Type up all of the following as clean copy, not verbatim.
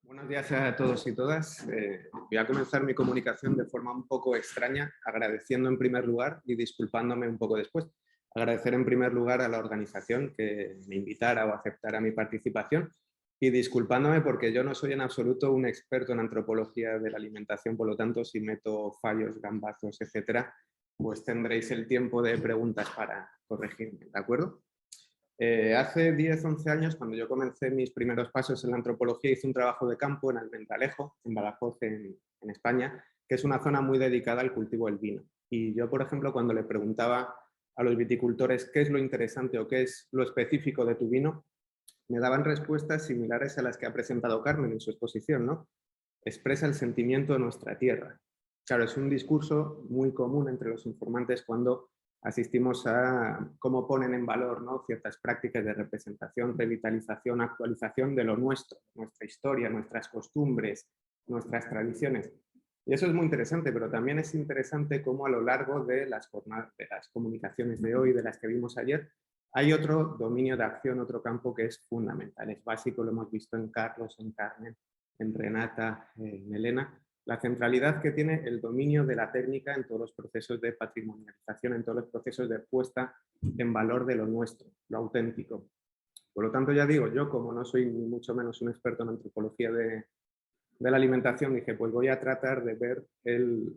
Buenos días a todos y todas. Voy a comenzar mi comunicación de forma un poco extraña, agradeciendo en primer lugar y disculpándome un poco después. Agradecer en primer lugar a la organización que me invitara o aceptara mi participación y disculpándome porque yo no soy en absoluto un experto en antropología de la alimentación, por lo tanto, si meto fallos, gambazos, etcétera, pues tendréis el tiempo de preguntas para corregirme, ¿de acuerdo? Hace 10, 11 años, cuando yo comencé mis primeros pasos en la antropología, hice un trabajo de campo en Almendalejo, en Badajoz, en España, que es una zona muy dedicada al cultivo del vino. Y yo, por ejemplo, cuando le preguntaba a los viticultores qué es lo interesante o qué es lo específico de tu vino, me daban respuestas similares a las que ha presentado Carmen en su exposición, ¿no? Expresa el sentimiento de nuestra tierra. Claro, es un discurso muy común entre los informantes cuando asistimos a cómo ponen en valor, ¿no?, ciertas prácticas de representación, revitalización, actualización de lo nuestro, nuestra historia, nuestras costumbres, nuestras tradiciones. Y eso es muy interesante, pero también es interesante cómo a lo largo de las comunicaciones de hoy, de las que vimos ayer, hay otro dominio de acción, otro campo que es fundamental, es básico, lo hemos visto en Carlos, en Carmen, en Renata, en Elena, la centralidad que tiene el dominio de la técnica en todos los procesos de patrimonialización, en todos los procesos de puesta en valor de lo nuestro, lo auténtico. Por lo tanto, ya digo, yo como no soy ni mucho menos un experto en antropología de la alimentación, dije, pues voy a tratar de ver el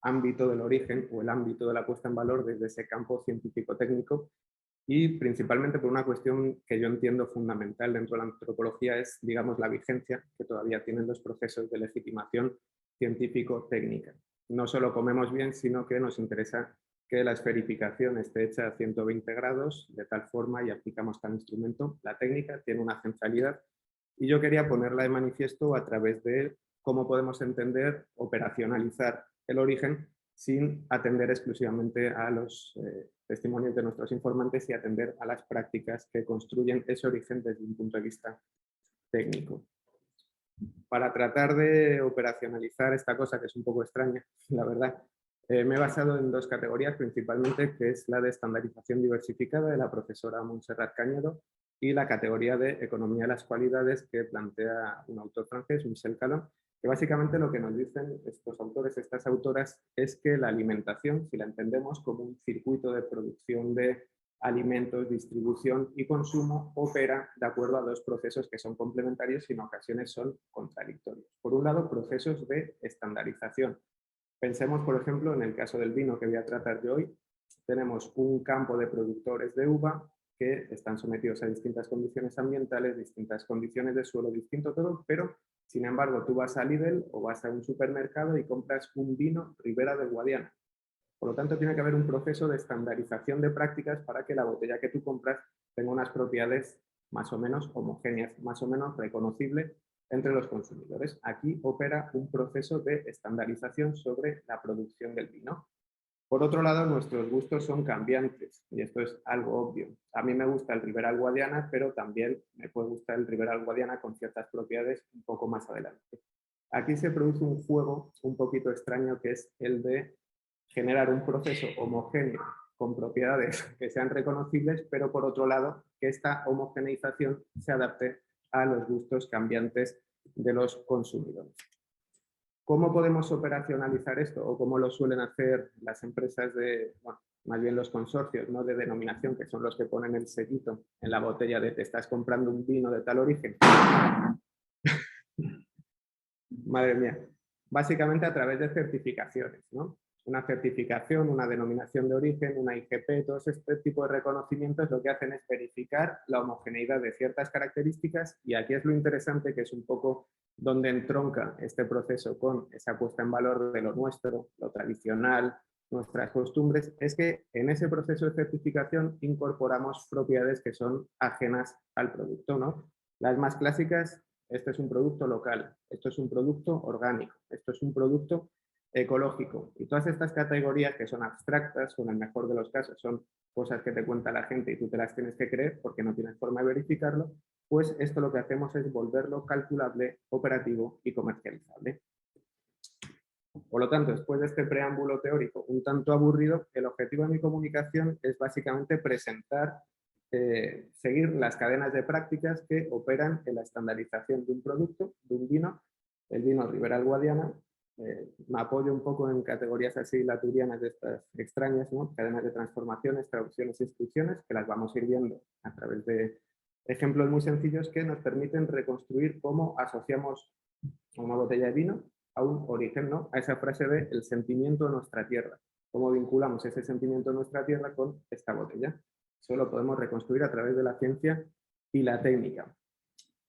ámbito del origen o el ámbito de la puesta en valor desde ese campo científico-técnico y principalmente por una cuestión que yo entiendo fundamental dentro de la antropología es, digamos, la vigencia que todavía tienen los procesos de legitimación científico-técnica. No solo comemos bien, sino que nos interesa que la esferificación esté hecha a 120 grados, de tal forma, y aplicamos cada instrumento, la técnica tiene una centralidad y yo quería ponerla de manifiesto a través de cómo podemos entender, operacionalizar el origen sin atender exclusivamente a los testimonios de nuestros informantes y atender a las prácticas que construyen ese origen desde un punto de vista técnico. Para tratar de operacionalizar esta cosa que es un poco extraña, la verdad, me he basado en dos categorías principalmente, que es la de estandarización diversificada de la profesora Montserrat Cañedo y la categoría de economía de las cualidades que plantea un autor francés, Michel Calon, que básicamente lo que nos dicen estos autores, estas autoras, es que la alimentación, si la entendemos como un circuito de producción de alimentos, distribución y consumo, opera de acuerdo a dos procesos que son complementarios y en ocasiones son contradictorios. Por un lado, procesos de estandarización. Pensemos, por ejemplo, en el caso del vino que voy a tratar yo hoy. Tenemos un campo de productores de uva que están sometidos a distintas condiciones ambientales, distintas condiciones de suelo, distinto todo, pero sin embargo tú vas a Lidl o vas a un supermercado y compras un vino Ribera del Guadiana. Por lo tanto, tiene que haber un proceso de estandarización de prácticas para que la botella que tú compras tenga unas propiedades más o menos homogéneas, más o menos reconocible entre los consumidores. Aquí opera un proceso de estandarización sobre la producción del vino. Por otro lado, nuestros gustos son cambiantes y esto es algo obvio. A mí me gusta el Ribera Guadiana, pero también me puede gustar el Ribera Guadiana con ciertas propiedades un poco más adelante. Aquí se produce un juego un poquito extraño que es el de generar un proceso homogéneo con propiedades que sean reconocibles, pero por otro lado, que esta homogeneización se adapte a los gustos cambiantes de los consumidores. ¿Cómo podemos operacionalizar esto? ¿O cómo lo suelen hacer las empresas de, bueno, más bien los consorcios, ¿no?, de denominación, que son los que ponen el sellito en la botella de te estás comprando un vino de tal origen? Madre mía. Básicamente a través de certificaciones, ¿no? Una certificación, una denominación de origen, una IGP, todo este tipo de reconocimientos lo que hacen es verificar la homogeneidad de ciertas características y aquí es lo interesante, que es un poco donde entronca este proceso con esa puesta en valor de lo nuestro, lo tradicional, nuestras costumbres, es que en ese proceso de certificación incorporamos propiedades que son ajenas al producto, ¿no? Las más clásicas: este es un producto local, esto es un producto orgánico, esto es un producto ecológico. Y todas estas categorías que son abstractas, o en el mejor de los casos son cosas que te cuenta la gente y tú te las tienes que creer porque no tienes forma de verificarlo, pues esto lo que hacemos es volverlo calculable, operativo y comercializable. Por lo tanto, después de este preámbulo teórico un tanto aburrido, el objetivo de mi comunicación es básicamente presentar seguir las cadenas de prácticas que operan en la estandarización de un producto, de un vino, el vino Ribera del Guadiana. Me apoyo un poco en categorías así laturianas de estas extrañas, ¿no? Cadenas de transformaciones, traducciones e instrucciones, que las vamos a ir viendo a través de ejemplos muy sencillos que nos permiten reconstruir cómo asociamos una botella de vino a un origen, ¿no? A esa frase de el sentimiento de nuestra tierra. Cómo vinculamos ese sentimiento de nuestra tierra con esta botella. Eso lo podemos reconstruir a través de la ciencia y la técnica.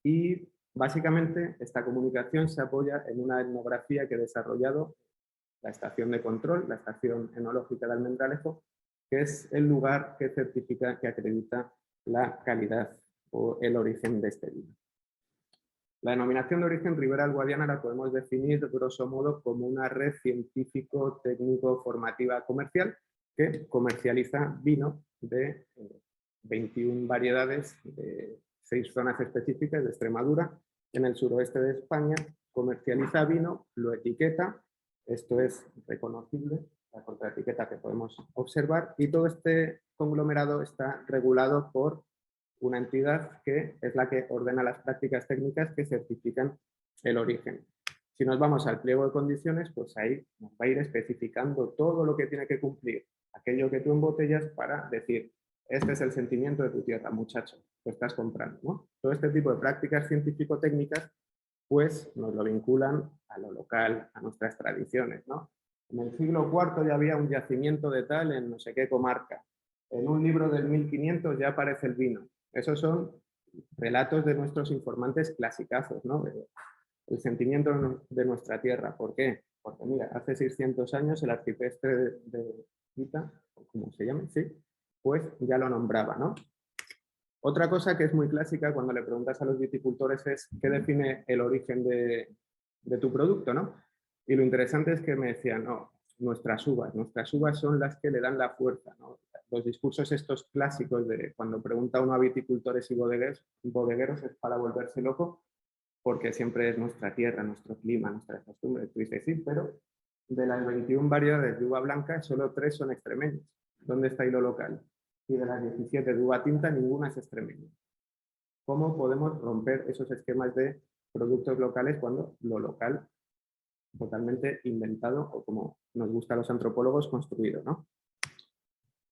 Y básicamente esta comunicación se apoya en una etnografía que he desarrollado la estación de control, la estación enológica de Almendralejo, que es el lugar que certifica, que acredita la calidad o el origen de este vino. La denominación de origen Ribera del Guadiana la podemos definir, grosso modo, como una red científico, técnico, formativa, comercial que comercializa vino de 21 variedades de 6 zonas específicas de Extremadura, en el suroeste de España, comercializa vino, lo etiqueta, esto es reconocible, la contraetiqueta que podemos observar, y todo este conglomerado está regulado por una entidad que es la que ordena las prácticas técnicas que certifican el origen. Si nos vamos al pliego de condiciones, pues ahí nos va a ir especificando todo lo que tiene que cumplir aquello que tú embotellas para decir, este es el sentimiento de tu tierra, muchacho, lo estás comprando, ¿no? Todo este tipo de prácticas científico-técnicas pues nos lo vinculan a lo local, a nuestras tradiciones, ¿no? En el siglo IV ya había un yacimiento de tal en no sé qué comarca. En un libro del 1500 ya aparece el vino. Esos son relatos de nuestros informantes clasicazos, ¿no? El sentimiento de nuestra tierra. ¿Por qué? Porque mira, hace 600 años el arcipreste de Ita, como se llama, sí, pues ya lo nombraba, ¿no? Otra cosa que es muy clásica cuando le preguntas a los viticultores es qué define el origen de tu producto, ¿no? Y lo interesante es que me decían, no, nuestras uvas son las que le dan la fuerza, ¿no? Los discursos estos clásicos de cuando pregunta uno a viticultores y bodegueros es para volverse loco, porque siempre es nuestra tierra, nuestro clima, nuestras costumbres. Tú dices, sí, pero de las 21 variedades de uva blanca, solo 3 son extremeñas. ¿Dónde está ahí lo local? Y de las 17 de uva tinta, ninguna es extremeña. ¿Cómo podemos romper esos esquemas de productos locales cuando lo local totalmente inventado o, como nos gusta a los antropólogos, construido, ¿no?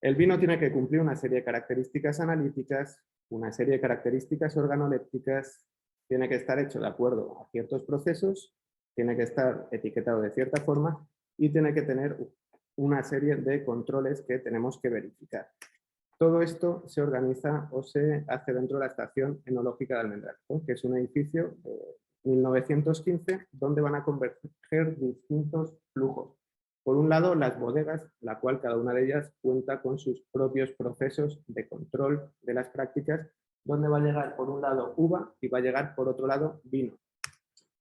El vino tiene que cumplir una serie de características analíticas, una serie de características organolépticas, tiene que estar hecho de acuerdo a ciertos procesos, tiene que estar etiquetado de cierta forma y tiene que tener una serie de controles que tenemos que verificar. Todo esto se organiza o se hace dentro de la estación enológica de Almendralejo, que es un edificio de 1915 donde van a converger distintos flujos. Por un lado, las bodegas, la cual cada una de ellas cuenta con sus propios procesos de control de las prácticas, donde va a llegar por un lado uva y va a llegar por otro lado vino.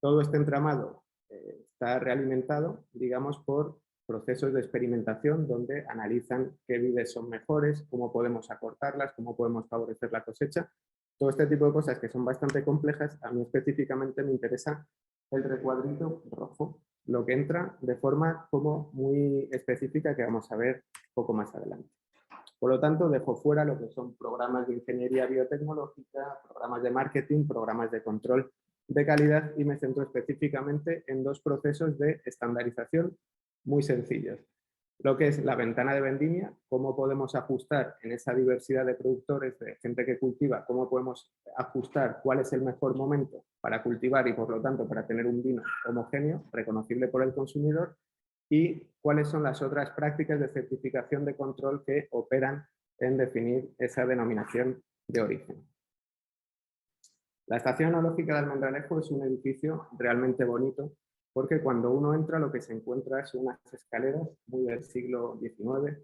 Todo este entramado está realimentado, digamos, por procesos de experimentación donde analizan qué vides son mejores, cómo podemos acortarlas, cómo podemos favorecer la cosecha. Todo este tipo de cosas que son bastante complejas, a mí específicamente me interesa el recuadrito rojo, lo que entra de forma como muy específica que vamos a ver un poco más adelante. Por lo tanto, dejo fuera lo que son programas de ingeniería biotecnológica, programas de marketing, programas de control de calidad y me centro específicamente en 2 procesos de estandarización muy sencillos. Lo que es la ventana de vendimia, cómo podemos ajustar en esa diversidad de productores, de gente que cultiva, cómo podemos ajustar cuál es el mejor momento para cultivar y por lo tanto para tener un vino homogéneo, reconocible por el consumidor, y cuáles son las otras prácticas de certificación de control que operan en definir esa denominación de origen. La estación enológica de Almendralejo es un edificio realmente bonito porque cuando uno entra lo que se encuentra es unas escaleras muy del siglo XIX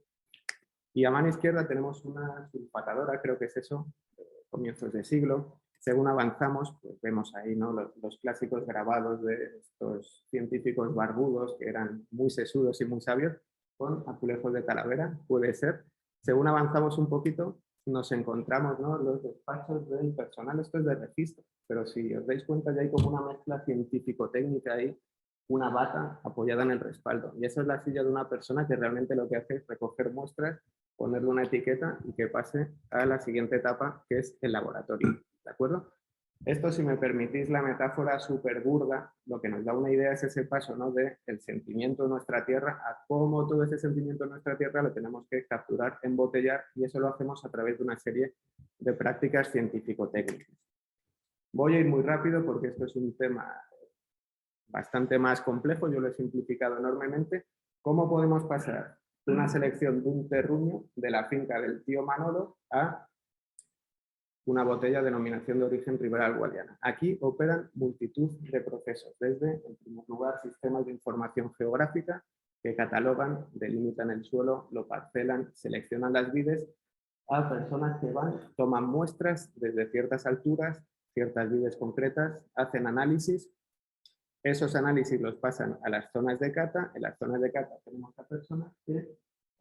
y a mano izquierda tenemos una sulfatadora, creo que es eso, comienzos de siglo. Según avanzamos, pues vemos ahí, ¿no?, los clásicos grabados de estos científicos barbudos que eran muy sesudos y muy sabios, con azulejos de Talavera, puede ser. Según avanzamos un poquito, nos encontramos, ¿no?, los despachos del personal, esto es de registro, pero si os dais cuenta ya hay como una mezcla científico-técnica ahí, una bata apoyada en el respaldo. Y esa es la silla de una persona que realmente lo que hace es recoger muestras ponerle una etiqueta y que pase a la siguiente etapa, que es el laboratorio. ¿De acuerdo? Esto, si me permitís la metáfora súper burda, lo que nos da una idea es ese paso, ¿no?, del sentimiento de nuestra tierra a cómo todo ese sentimiento de nuestra tierra lo tenemos que capturar, embotellar, y eso lo hacemos a través de una serie de prácticas científico-técnicas. Voy a ir muy rápido porque esto es un tema bastante más complejo, yo lo he simplificado enormemente. ¿Cómo podemos pasar de una selección de un terruño de la finca del tío Manolo a una botella de denominación de origen Ribera del Guadiana? Aquí operan multitud de procesos, desde, en primer lugar, sistemas de información geográfica que catalogan, delimitan el suelo, lo parcelan, seleccionan las vides, a personas que van, toman muestras desde ciertas alturas, ciertas vides concretas, hacen análisis. Esos análisis los pasan a las zonas de cata. En las zonas de cata tenemos a personas que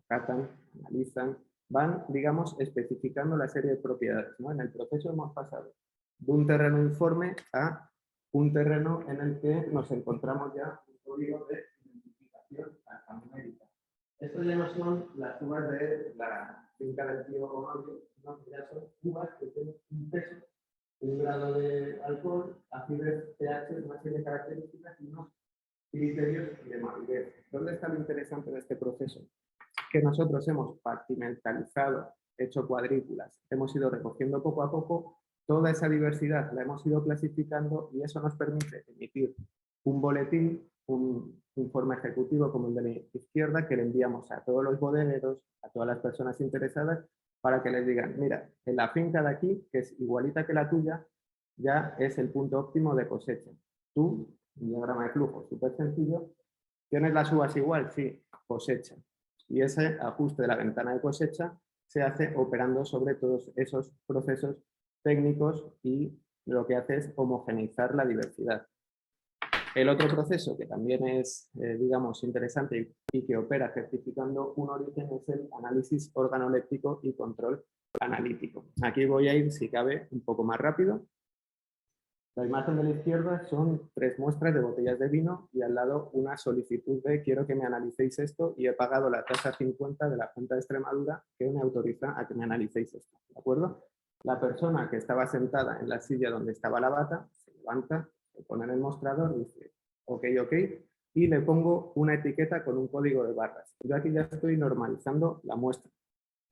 catan, analizan, van, digamos, especificando la serie de propiedades, ¿no? En el proceso hemos pasado de un terreno informe a un terreno en el que nos encontramos ya un código de identificación alfanumérica. Esto ya no son las uvas de la finca del tío Ronaldo, sino que ya son uvas que tienen un peso, un grado de alcohol, acidez, pH, una serie de características y unos criterios de madurez. ¿Dónde está lo interesante de este proceso? Que nosotros hemos compartimentalizado, hecho cuadrículas, hemos ido recogiendo poco a poco toda esa diversidad, la hemos ido clasificando y eso nos permite emitir un boletín, un informe ejecutivo como el de la izquierda, que le enviamos a todos los bodegueros, a todas las personas interesadas, para que les digan, mira, en la finca de aquí, que es igualita que la tuya, ya es el punto óptimo de cosecha. Tú, un diagrama de flujo súper sencillo, ¿tienes las uvas igual? Sí, cosecha. Y ese ajuste de la ventana de cosecha se hace operando sobre todos esos procesos técnicos y lo que hace es homogeneizar la diversidad. El otro proceso que también es, digamos, interesante y que opera certificando un origen es el análisis organoléptico y control analítico. Aquí voy a ir, si cabe, un poco más rápido. La imagen de la izquierda son 3 muestras de botellas de vino y al lado una solicitud de quiero que me analicéis esto y he pagado la tasa 50 de la Junta de Extremadura que me autoriza a que me analicéis esto. ¿De acuerdo? La persona que estaba sentada en la silla donde estaba la bata se levanta, se pone en el mostrador, dice ok, ok, y le pongo una etiqueta con un código de barras. Yo aquí ya estoy normalizando la muestra.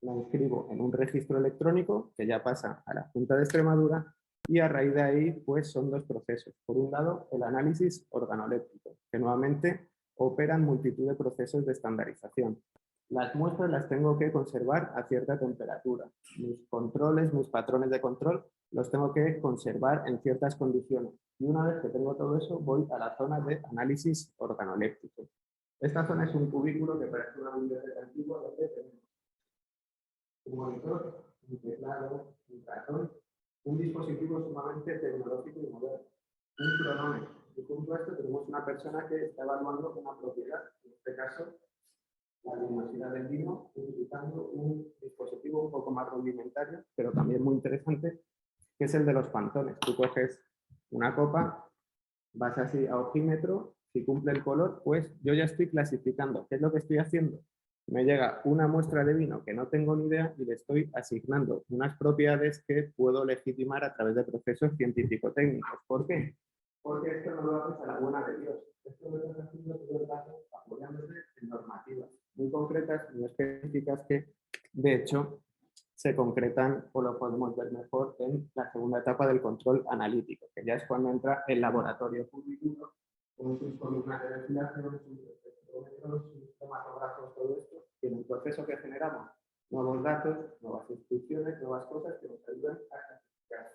La inscribo en un registro electrónico que ya pasa a la Junta de Extremadura. Y a raíz de ahí, pues son 2 procesos. Por un lado, el análisis organoléptico, que nuevamente operan multitud de procesos de estandarización. Las muestras las tengo que conservar a cierta temperatura. Mis controles, mis patrones de control, los tengo que conservar en ciertas condiciones. Y una vez que tengo todo eso, voy a la zona de análisis organoléptico. Esta zona es un cubículo que parece una biblioteca antigua donde tenemos un monitor, un teclado, un ratón, un dispositivo sumamente tecnológico y moderno, un cronómetro. Y junto a esto tenemos una persona que está evaluando una propiedad, en este caso la luminosidad del vino, utilizando un dispositivo un poco más rudimentario, pero también muy interesante, que es el de los pantones. Tú coges una copa, vas así a ojímetro, si cumple el color, pues yo ya estoy clasificando. ¿Qué es lo que estoy haciendo? Me llega una muestra de vino que no tengo ni idea y le estoy asignando unas propiedades que puedo legitimar a través de procesos científico-técnicos. ¿Por qué? Porque esto no lo haces a la buena de Dios. Esto lo estás haciendo todo el rato apoyándose en normativas muy concretas, muy específicas que, de hecho, se concretan o lo podemos ver mejor en la segunda etapa del control analítico, que ya es cuando entra el laboratorio público con sus columnas de ventilación, sus espectrómetros, sus tomatógrafos, todo esto, y en el proceso que generamos nuevos datos, nuevas instrucciones, nuevas cosas que nos ayudan a clasificar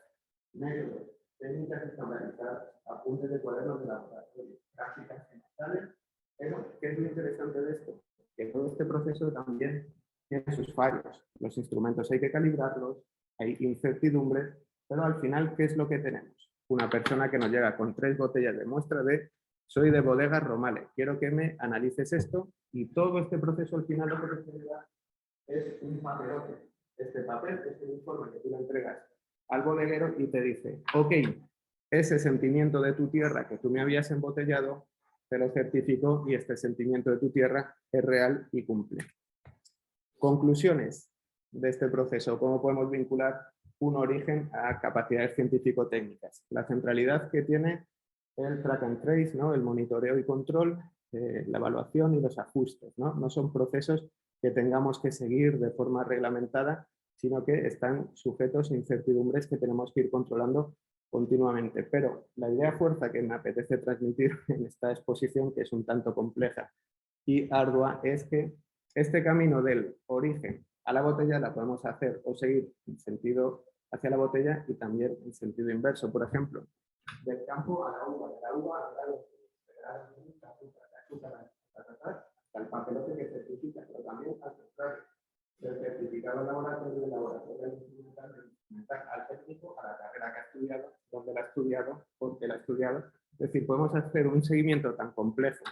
métodos, técnicas estandarizadas, apuntes de cuadernos de laboratorio, prácticas que nos salen. Pero, ¿qué es lo interesante de esto? Que todo este proceso también tiene sus fallos. Los instrumentos hay que calibrarlos, hay incertidumbres, pero al final, ¿qué es lo que tenemos? Una persona que nos llega con 3 botellas de muestra de soy de Bodegas Romale, quiero que me analices esto, y todo este proceso al final lo que te genera es un papelote. Este papel es el informe que tú le entregas al bodeguero y te dice, ok, ese sentimiento de tu tierra que tú me habías embotellado, te lo certifico y este sentimiento de tu tierra es real y cumple. Conclusiones de este proceso. ¿Cómo podemos vincular un origen a capacidades científico-técnicas? La centralidad que tiene el track and trace, ¿no? El monitoreo y control, la evaluación y los ajustes, ¿no? No son procesos que tengamos que seguir de forma reglamentada, sino que están sujetos a incertidumbres que tenemos que ir controlando continuamente. Pero la idea fuerza que me apetece transmitir en esta exposición, que es un tanto compleja y ardua, es que este camino del origen a la botella la podemos hacer o seguir en sentido hacia la botella y también en sentido inverso. Por ejemplo, del campo a la uva, de la uva al grado hasta el papelote que certifica, pero también al contrario, del certificado de laboratorio al técnico, a la carrera que ha estudiado, dónde la ha estudiado, por qué la ha estudiado. Es decir, podemos hacer un seguimiento tan complejo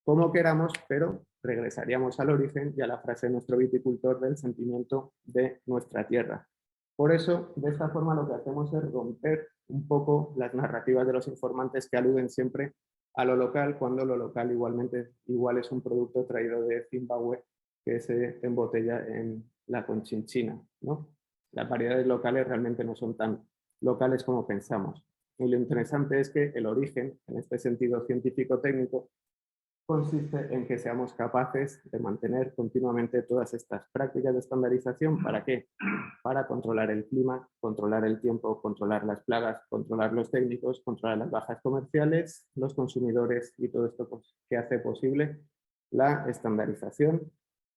como queramos, pero regresaríamos al origen y a la frase de nuestro viticultor del sentimiento de nuestra tierra. Por eso, de esta forma lo que hacemos es romper un poco las narrativas de los informantes que aluden siempre a lo local, cuando lo local igual es un producto traído de Zimbabue que se embotella en la Conchinchina, ¿no? Las variedades locales realmente no son tan locales como pensamos. Y lo interesante es que el origen, en este sentido científico-técnico, consiste en que seamos capaces de mantener continuamente todas estas prácticas de estandarización. ¿Para qué? Para controlar el clima, controlar el tiempo, controlar las plagas, controlar los técnicos, controlar las bajas comerciales, los consumidores y todo esto que hace posible la estandarización.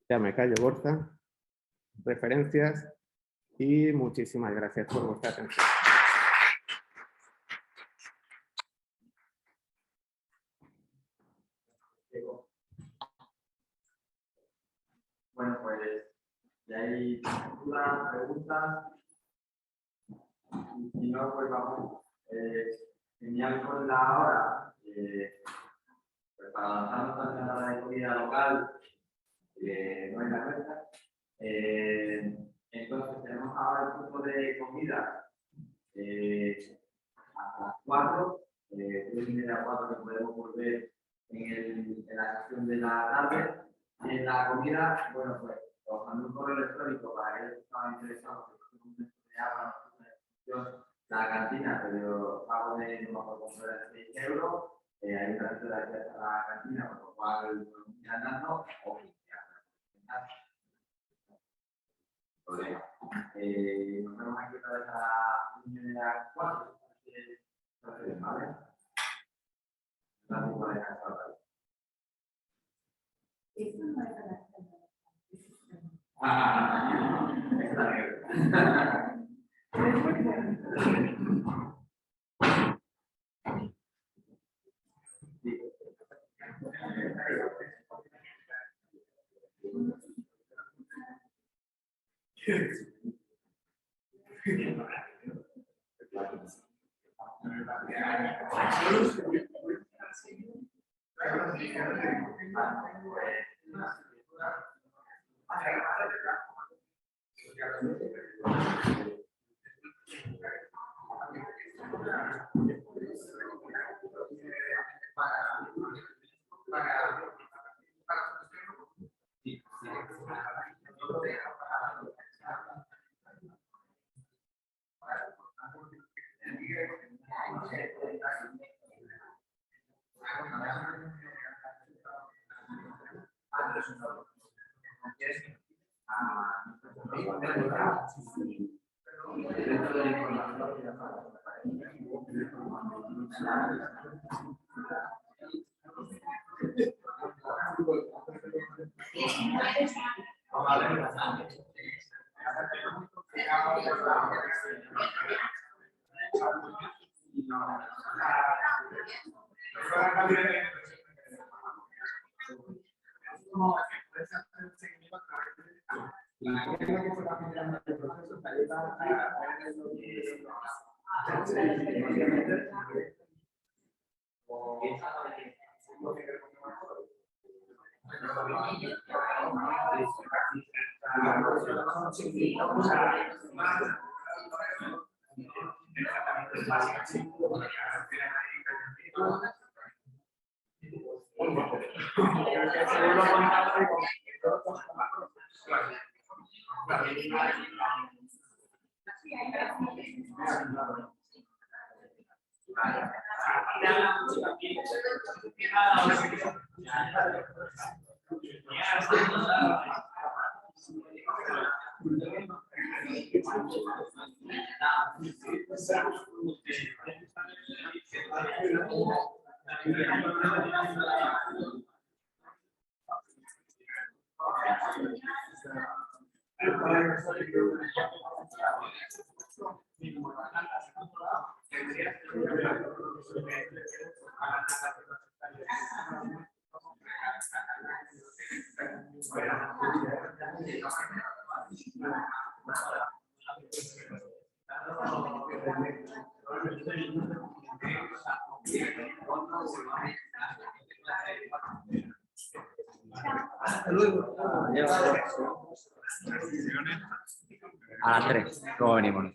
Ya me callo, Borja. Referencias y muchísimas gracias por vuestra atención. Bueno, pues ya hay dudas, preguntas. Y si no, pues vamos. Genial con la hora. Pues para lanzarnos también a la hora de comida local, no hay la cuenta. Entonces, tenemos ahora el punto de comida hasta las 4, 3:30 a 4 que podemos volver en la sesión de la tarde. En la comida, bueno, pues os mando un correo electrónico para aquellos que estaban interesados en la cantina, pero pago de no por comprar 6 euros. Hay una cantidad de acceso a la cantina, por lo cual podemos ir andando o problema. Nos vemos aquí otra vez a las 4. ¿Vale? Gracias por descansar. Esto no es para la A las 3, ¿cómo venimos?